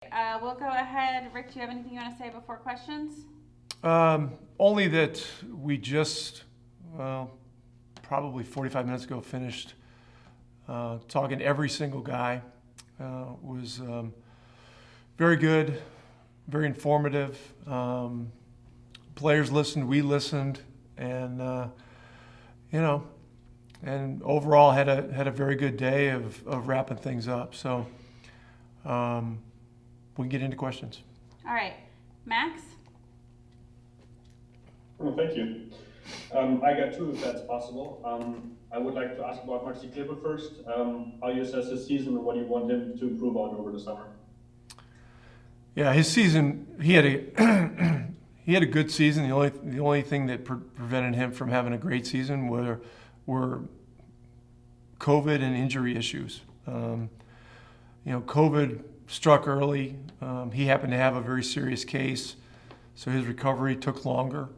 We'll go ahead. Rick, do you have anything you want to say before questions? Only that we just, probably 45 minutes ago, finished talking to every single guy. Was very good, very informative. Players listened, we listened, and and overall had a very good day of wrapping things up. So we can get into questions. All right, Max. Well, thank you. I got two, if that's possible. I would like to ask about Maxi Kleber first. How you assess his season and what you want him to improve on over the summer? Yeah, his season, he had a he had a good season. The only thing that prevented him from having a great season were COVID and injury issues. COVID struck early. He happened to have a very serious case, so his recovery took longer.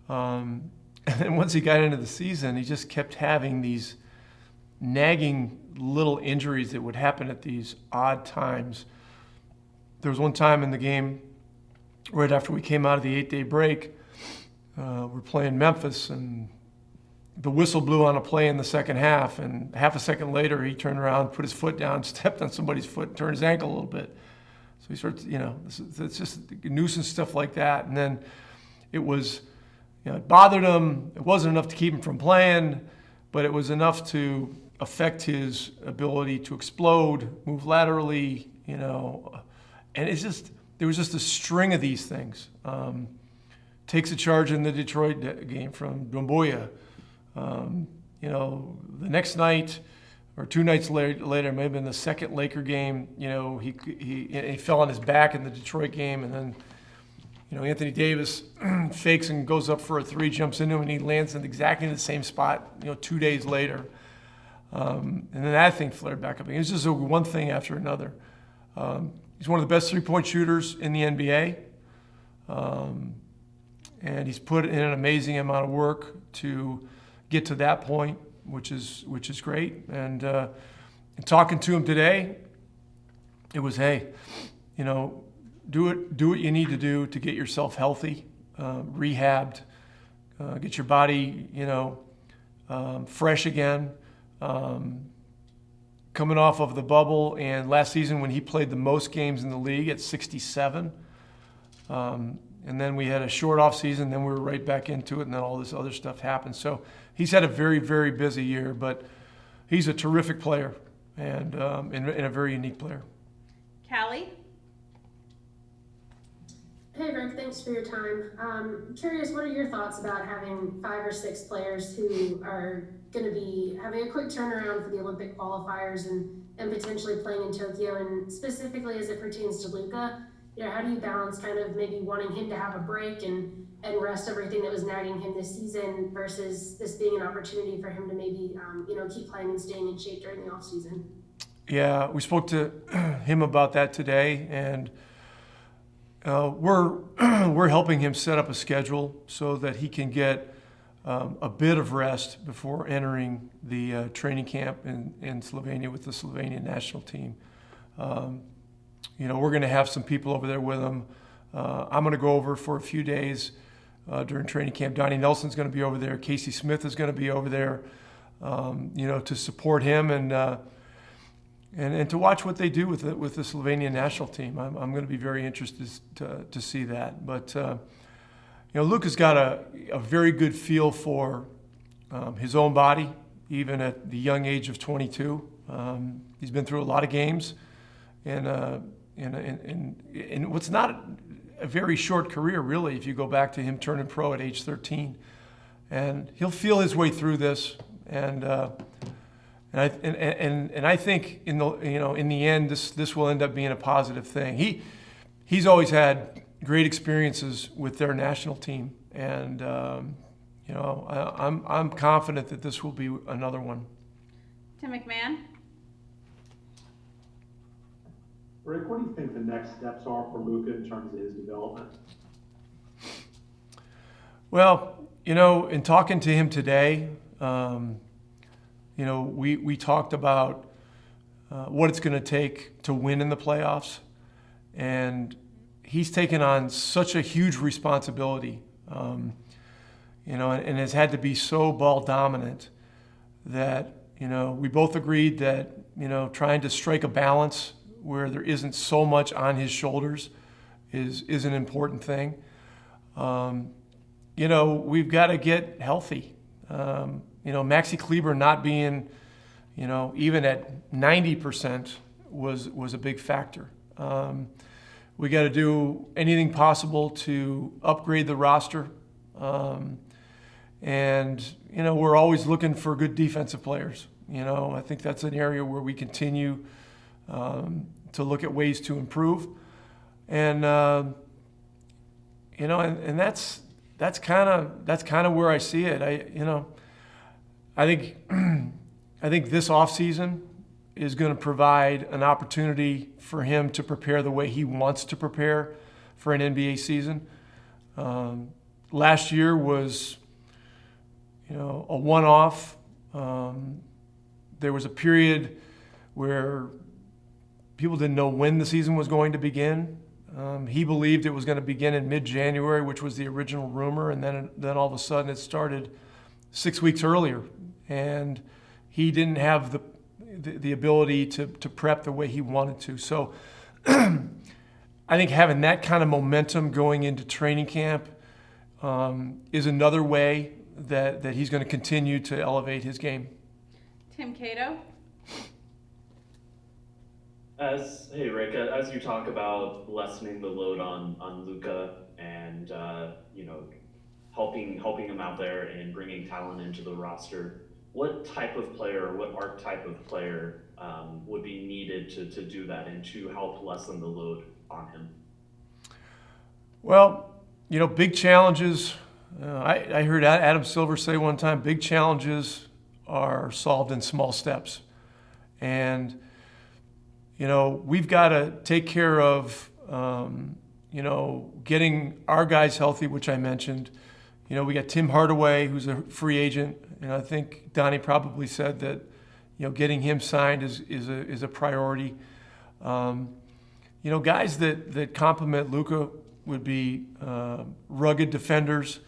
And then once he got into the season, he just kept having these nagging little injuries that would happen at these odd times. There was one time in the game, right after we came out of the 8-day break, we're playing Memphis, and the whistle blew on a play in the second half, and half a second later, he turned around, put his foot down, stepped on somebody's foot, and turned his ankle a little bit. So he starts, it's just nuisance stuff like that. And then it was, it bothered him. It wasn't enough to keep him from playing, but it was enough to affect his ability to explode, move laterally, and there was just a string of these things. Takes a charge in the Detroit game from Dumbuya. The next night or 2 nights later, maybe in the second Laker game, he fell on his back in the Detroit game, and then Anthony Davis fakes and goes up for a three, jumps into him, and he lands in exactly the same spot, 2 days later. And then that thing flared back up. It was just one thing after another. He's one of the best three-point shooters in the NBA. And he's put in an amazing amount of work to get to that point, which is great. And in talking to him today, it was, hey, do what you need to do to get yourself healthy, rehabbed, get your body, fresh again. Coming off of the bubble, and last season when he played the most games in the league at 67. And then we had a short off season, then we were right back into it, and then all this other stuff happened. So he's had a very, very busy year, but he's a terrific player and a very unique player. Callie? Hey Rick, thanks for your time. Curious, what are your thoughts about having 5 or 6 players who are going to be having a quick turnaround for the Olympic qualifiers and potentially playing in Tokyo, and specifically as it pertains to Luka? How do you balance kind of maybe wanting him to have a break and rest everything that was nagging him this season versus this being an opportunity for him to maybe keep playing and staying in shape during the off season? Yeah, we spoke to him about that today, and we're helping him set up a schedule so that he can get a bit of rest before entering the training camp in Slovenia with the Slovenian national team. We're going to have some people over there with him. I'm going to go over for a few days during training camp. Donnie Nelson's going to be over there. Casey Smith is going to be over there, to support him and to watch what they do with the Slovenian national team. I'm going to be very interested to see that. But Luka's got a very good feel for his own body, even at the young age of 22. He's been through a lot of games, and what's not a very short career, really, if you go back to him turning pro at age 13. And he'll feel his way through this, and I think in the end this will end up being a positive thing. He's always had great experiences with their national team, and I'm confident that this will be another one. Tim McMahon? Rick, what do you think the next steps are for Luka in terms of his development? Well, in talking to him today, we talked about what it's going to take to win in the playoffs. And he's taken on such a huge responsibility, and has had to be so ball dominant that, we both agreed that, trying to strike a balance where there isn't so much on his shoulders is an important thing. We've got to get healthy. Maxi Kleber not being, even at 90% was a big factor. We got to do anything possible to upgrade the roster. We're always looking for good defensive players. I think that's an area where we continue to look at ways to improve. And that's kind of where I see it. I think this offseason is going to provide an opportunity for him to prepare the way he wants to prepare for an NBA season. Last year was, a one-off. There was a period where people didn't know when the season was going to begin. He believed it was going to begin in mid-January, which was the original rumor, and then all of a sudden it started 6 weeks earlier, and he didn't have the ability to prep the way he wanted to. So I think having that kind of momentum going into training camp is another way that he's going to continue to elevate his game. Tim Cato. Hey Rick, as you talk about lessening the load on Luka and helping him out there and bringing talent into the roster, what type of player, or what archetype of player would be needed to do that and to help lessen the load on him? Well, big challenges. I heard Adam Silver say one time, big challenges are solved in small steps. And, we've got to take care of, getting our guys healthy, which I mentioned. We got Tim Hardaway, who's a free agent. And I think Donnie probably said that, getting him signed is a priority. Guys that complement Luka would be rugged defenders.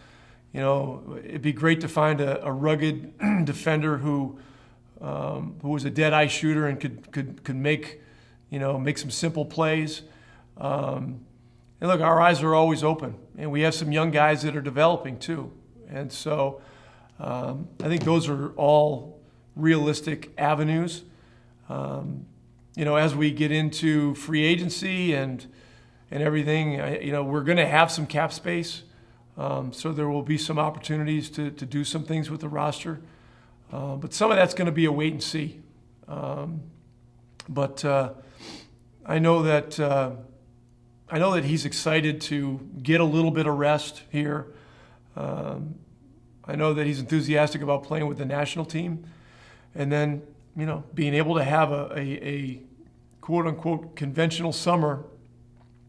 It'd be great to find a rugged defender who was a dead-eye shooter and could make some simple plays. And look, our eyes are always open, and we have some young guys that are developing too. And so I think those are all realistic avenues. As we get into free agency and everything, we're going to have some cap space. So there will be some opportunities to do some things with the roster. But some of that's going to be a wait and see. But I know that he's excited to get a little bit of rest here. I know that he's enthusiastic about playing with the national team, and then being able to have a quote unquote conventional summer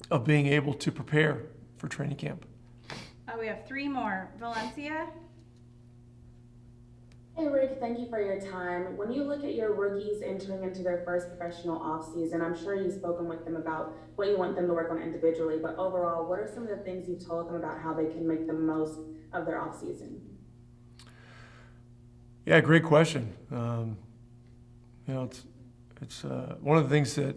of being able to prepare for training camp. We have three more. Valencia. Hey Rick, thank you for your time. When you look at your rookies entering into their first professional offseason, I'm sure you've spoken with them about what you want them to work on individually, but overall, what are some of the things you've told them about how they can make the most of their offseason? Yeah, great question. It's one of the things that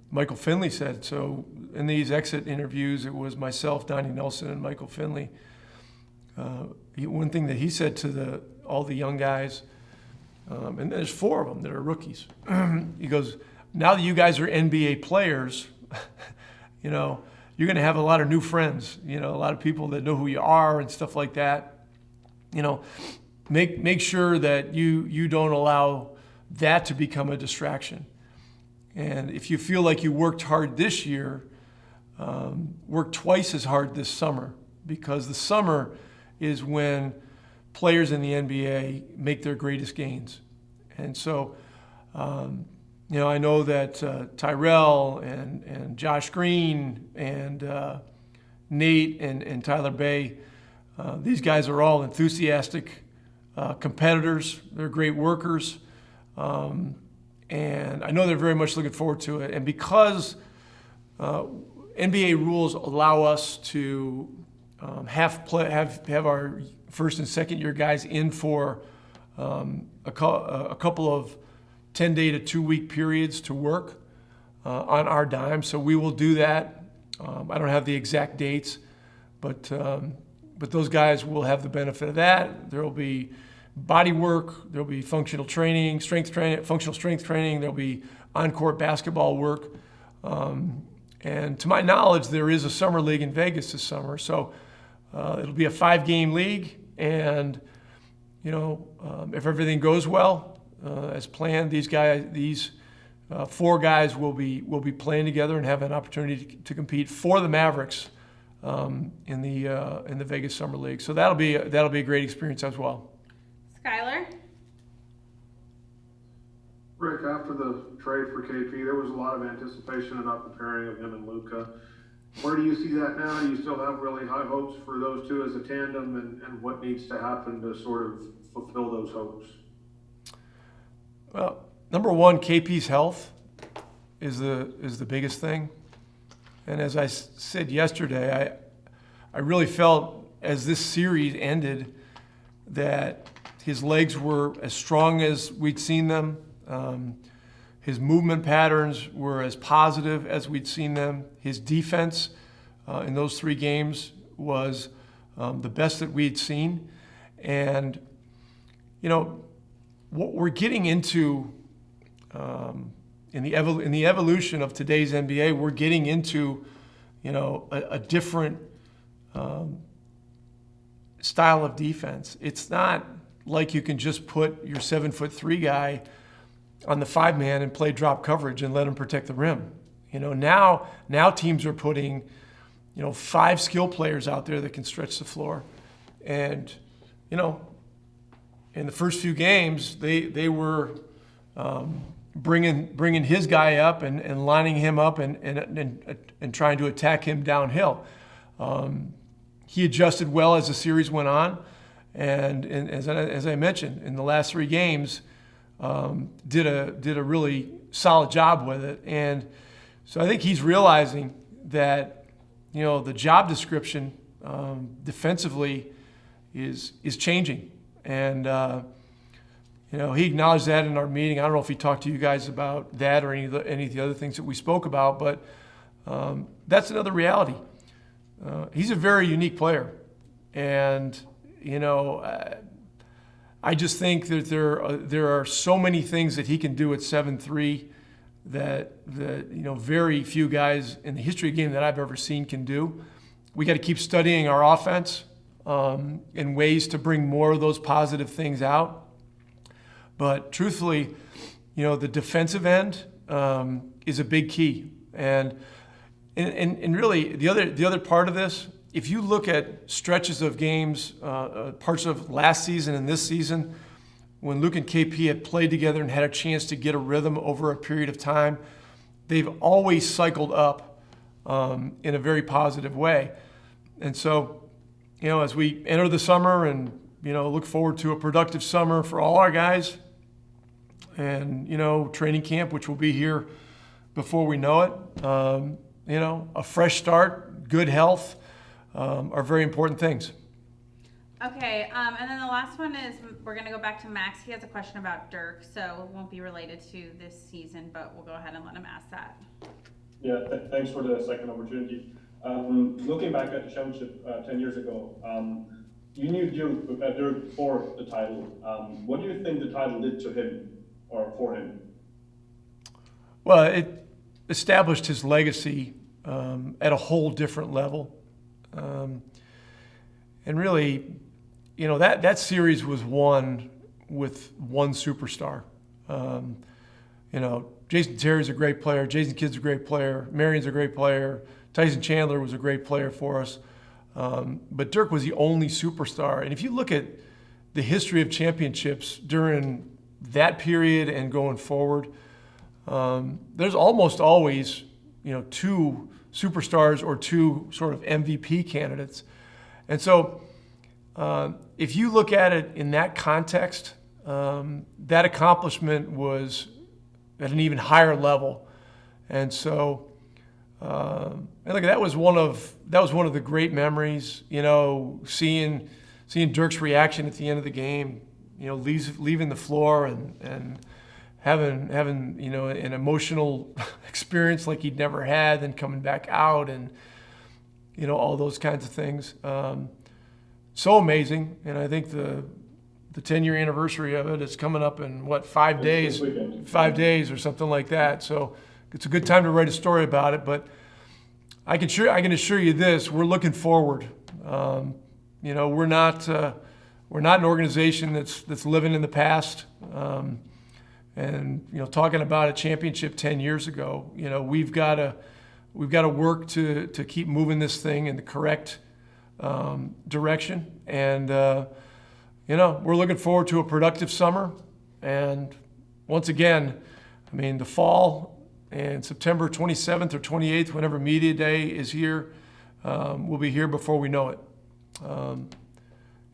Michael Finley said. So in these exit interviews, it was myself, Donnie Nelson, and Michael Finley. One thing that he said to all the young guys, and there's 4 of them that are rookies. He goes, now that you guys are NBA players, you're going to have a lot of new friends, a lot of people that know who you are and stuff like that. Make sure that you don't allow that to become a distraction. And if you feel like you worked hard this year, work twice as hard this summer, because the summer is when players in the NBA make their greatest gains. And so, I know that Tyrell and Josh Green and Nate and Tyler Bay, these guys are all enthusiastic competitors. They're great workers. And I know they're very much looking forward to it. And because NBA rules allow us to have our first and second year guys in for a couple of 10-day to 2-week periods to work on our dime. So we will do that. I don't have the exact dates, but those guys will have the benefit of that. There will be body work. There will be functional training, functional strength training. There will be on-court basketball work. And to my knowledge, there is a summer league in Vegas this summer. So it'll be a 5-game league. And, if everything goes well, as planned, these 4 guys will be playing together and have an opportunity to compete for the Mavericks in the Vegas Summer League. So that'll be a great experience as well. Skylar? Rick, after the trade for KP, there was a lot of anticipation about the pairing of him and Luka. Where do you see that now? Do you still have really high hopes for those two as a tandem, and what needs to happen to sort of fulfill those hopes? Well, number one, KP's health is the biggest thing. And as I said yesterday, I really felt as this series ended that his legs were as strong as we'd seen them. His movement patterns were as positive as we'd seen them. His defense in those 3 games was the best that we'd seen. And, what we're getting into in the evolution of today's NBA, we're getting into, a different style of defense. It's not like you can just put your 7'3" guy on the 5-man and play drop coverage and let him protect the rim. Now teams are putting, 5 skill players out there that can stretch the floor. And, in the first few games, they were bringing his guy up and lining him up and trying to attack him downhill. He adjusted well as the series went on, and as I mentioned, in the last 3 games, did a really solid job with it. And so I think he's realizing that the job description defensively is changing. And he acknowledged that in our meeting. I don't know if he talked to you guys about that or any of the other things that we spoke about, but that's another reality. He's a very unique player, and I just think that there are so many things that he can do at 7'3" that very few guys in the history of the game that I've ever seen can do. We got to keep studying our offense and ways to bring more of those positive things out. But truthfully, the defensive end is a big key. And really, the other part of this, if you look at stretches of games, parts of last season and this season, when Luka and KP had played together and had a chance to get a rhythm over a period of time, they've always cycled up in a very positive way. And so, as we enter the summer and, look forward to a productive summer for all our guys and, training camp, which will be here before we know it, a fresh start, good health are very important things. Okay, and then the last one is we're going to go back to Max. He has a question about Dirk, so it won't be related to this season, but we'll go ahead and let him ask that. Yeah, thanks for the second opportunity. Looking back at the championship 10 years ago, you knew Dirk for the title. What do you think the title did to him or for him? Well, it established his legacy at a whole different level. And really, that series was won with one superstar. Jason Terry's a great player. Jason Kidd's a great player. Marion's a great player. Tyson Chandler was a great player for us. But Dirk was the only superstar. And if you look at the history of championships during that period and going forward, there's almost always, 2 superstars or 2 sort of MVP candidates. And so if you look at it in that context, that accomplishment was at an even higher level. And so And look, that was one of the great memories. You know, seeing Dirk's reaction at the end of the game. You know, leaving the floor and having you know an emotional experience like he'd never had, then coming back out and you know all those kinds of things. So amazing, and I think the 10-year anniversary of it is coming up in what 5 days, This weekend. 5 days or something like that. So it's a good time to write a story about it. But I can assure you this: we're looking forward. You know, we're not an organization that's living in the past. And you know, talking about a championship 10 years ago, you know, we've got to work to keep moving this thing in the correct direction. And you know, we're looking forward to a productive summer. And once again, I mean, the fall and September 27th or 28th, whenever Media Day is here, we'll be here before we know it. In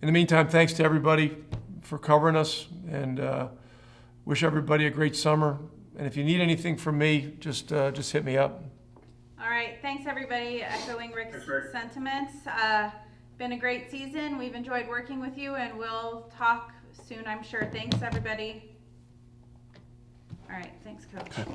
the meantime, thanks to everybody for covering us, and wish everybody a great summer. And if you need anything from me, just hit me up. All right, thanks everybody. Echoing Rick's sentiments. Been a great season. We've enjoyed working with you, and we'll talk soon, I'm sure. Thanks, everybody. All right, thanks, Coach.